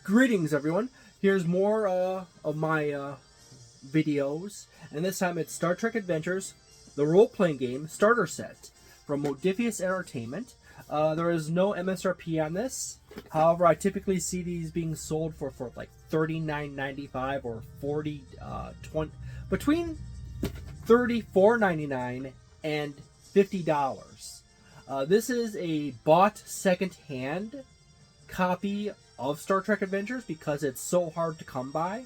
Greetings, everyone. Here's more of my videos, and this time it's Star Trek Adventures, the role-playing game starter set from Mödiphiüs Entertainment. There is no MSRP on this. However, I typically see these being sold for like $39.95 or between $34.99 and $50. This is a bought second-hand copy of Star Trek Adventures because it's so hard to come by.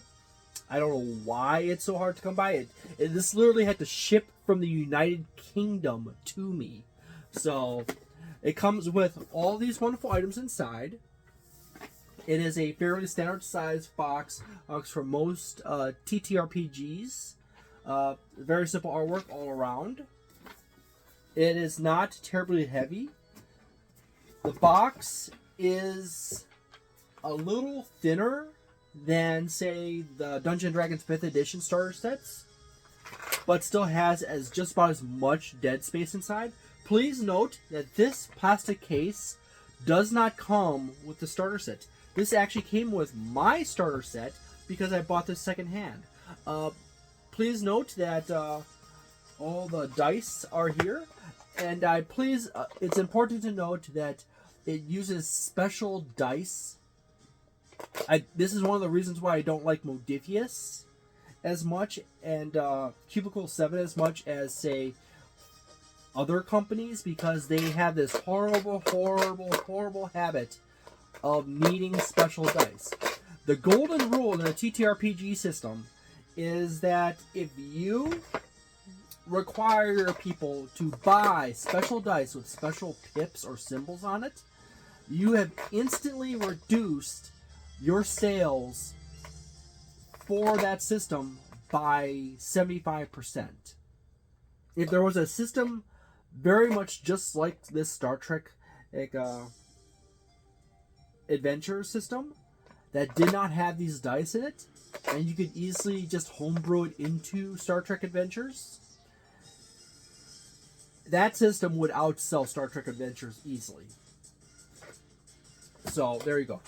I don't know why it's so hard to come by. This literally had to ship from the United Kingdom to me. So it comes with all these wonderful items inside. It is a fairly standard size box for most TTRPGs. Very simple artwork all around. It is not terribly heavy. The box is a little thinner than, say, the Dungeons & Dragons 5th edition starter sets, but still has just about as much dead space inside. Please note that this plastic case does not come with the starter set. This actually came with my starter set because I bought this secondhand. Please note that all the dice are here, and it's important to note that it uses special dice. This is one of the reasons why I don't like Mödiphiüs as much and Cubicle 7 as much as, say, other companies, because they have this horrible habit of needing special dice. The golden rule in the TTRPG system is that if you require your people to buy special dice with special pips or symbols on it, you have instantly reduced your sales for that system by 75%. If there was a system very much just like this Star Trek adventure system that did not have these dice in it, and you could easily just homebrew it into Star Trek Adventures, that system would outsell Star Trek Adventures easily. So, there you go.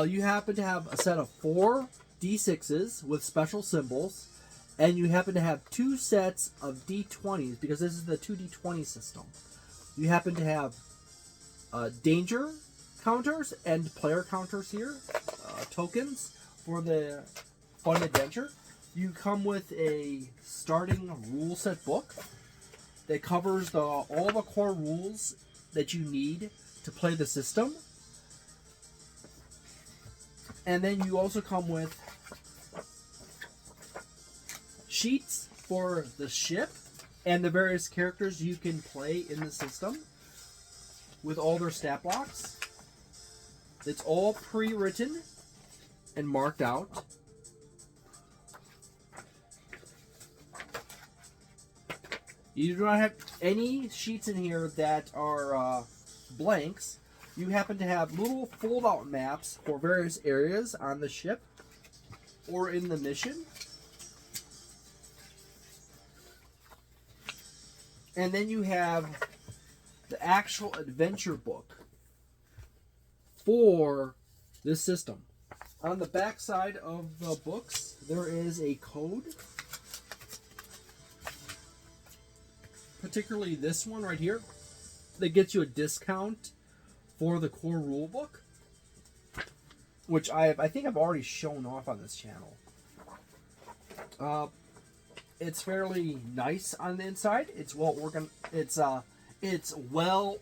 You happen to have a set of 4 D6s with special symbols, and you happen to have 2 sets of D20s, because this is the 2D20 system. You happen to have danger counters and player counters here, tokens for the fun adventure. You come with a starting rule set book that covers all the core rules that you need to play the system. And then you also come with sheets for the ship and the various characters you can play in the system with all their stat blocks. It's all pre-written and marked out. You do not have any sheets in here that are blanks. You happen to have little fold-out maps for various areas on the ship or in the mission. And then you have the actual adventure book for this system. On the back side of the books, there is a code. Particularly this one right here, that gets you a discount for the core rulebook, which I think I've already shown off on this channel. It's fairly nice on the inside. It's well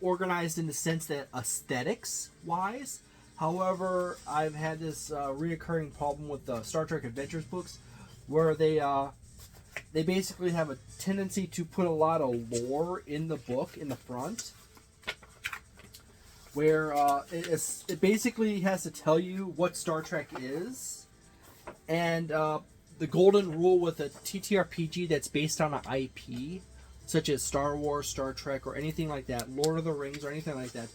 organized in the sense that aesthetics wise. However, I've had this reoccurring problem with the Star Trek Adventures books, where they basically have a tendency to put a lot of lore in the book in the front, where it basically has to tell you what Star Trek is, and the golden rule with a TTRPG that's based on an IP, such as Star Wars, Star Trek, or anything like that, Lord of the Rings, or anything like that,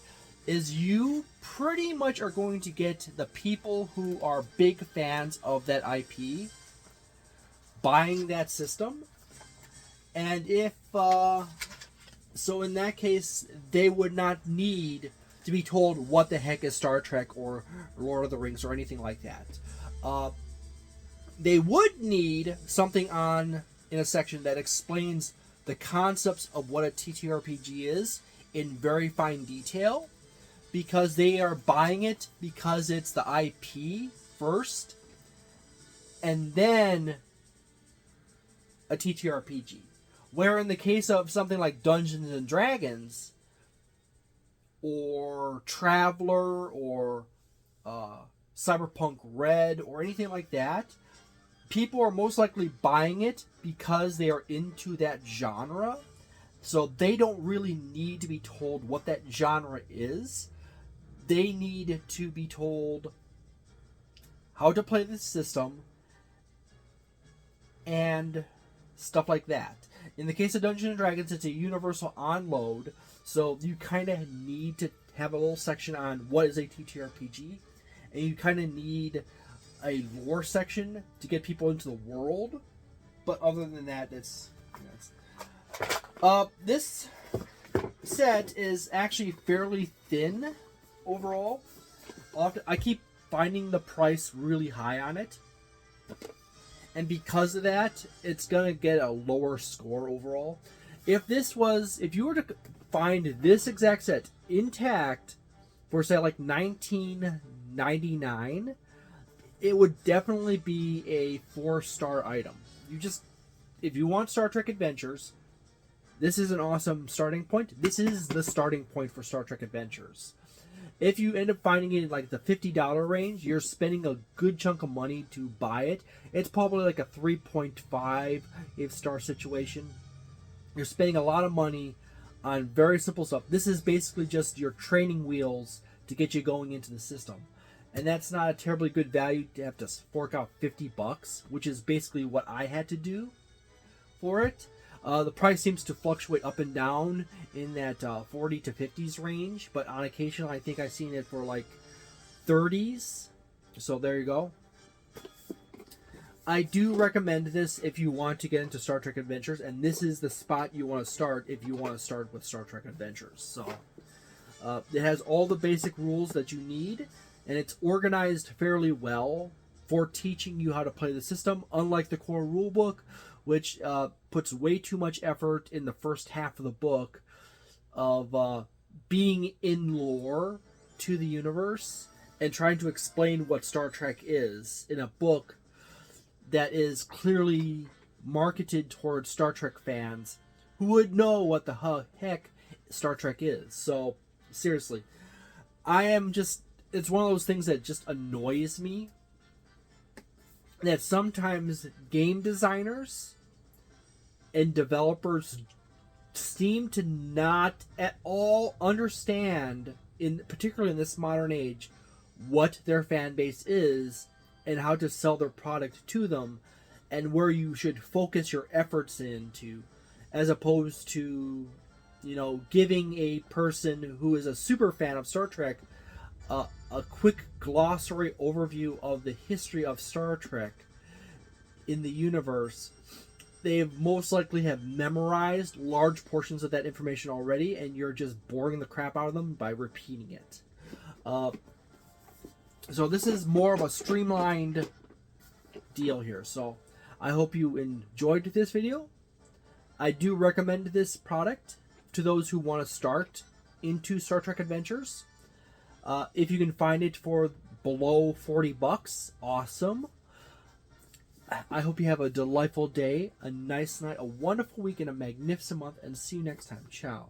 is you pretty much are going to get the people who are big fans of that IP buying that system. And if so, in that case, they would not need to be told what the heck is Star Trek or Lord of the Rings or anything like that. They would need something in a section that explains the concepts of what a TTRPG is in very fine detail, because they are buying it because it's the IP first, and then a TTRPG. Where in the case of something like Dungeons and Dragons, or Traveler, or Cyberpunk Red, or anything like that, people are most likely buying it because they are into that genre. So they don't really need to be told what that genre is. They need to be told how to play the system and stuff like that. In the case of Dungeons and Dragons, it's a universal onload, so you kind of need to have a little section on what is a TTRPG, and you kind of need a lore section to get people into the world. But other than that, this set is actually fairly thin overall. I keep finding the price really high on it, and because of that, it's gonna get a lower score overall. If you were to find this exact set intact for say like $19.99, it would definitely be a 4-star item. If you want Star Trek Adventures, this is an awesome starting point. This is the starting point for Star Trek Adventures. If you end up finding it in like the $50 range, you're spending a good chunk of money to buy it. It's probably like a 3.5 star situation. You're spending a lot of money on very simple stuff. This is basically just your training wheels to get you going into the system. And that's not a terribly good value to have to fork out $50, which is basically what I had to do for it. The price seems to fluctuate up and down in that 40 to 50s range, but on occasion I think I've seen it for like 30s. So there you go. I do recommend this if you want to get into Star Trek Adventures, and this is the spot you want to start if you want to start with Star Trek Adventures. So it has all the basic rules that you need, and it's organized fairly well for teaching you how to play the system, unlike the core rulebook, which puts way too much effort in the first half of the book of being in lore to the universe and trying to explain what Star Trek is in a book that is clearly marketed towards Star Trek fans who would know what the heck Star Trek is. So, seriously, it's one of those things that just annoys me, that sometimes game designers and developers seem to not at all understand, particularly in this modern age, what their fan base is and how to sell their product to them, and where you should focus your efforts into, as opposed to, giving a person who is a super fan of Star Trek a quick glossary overview of the history of Star Trek in the universe. They most likely have memorized large portions of that information already, and you're just boring the crap out of them by repeating it. So this is more of a streamlined deal here. So I hope you enjoyed this video. I do recommend this product to those who want to start into Star Trek Adventures. If you can find it for below $40, awesome. I hope you have a delightful day, a nice night, a wonderful week, and a magnificent month, and see you next time. Ciao.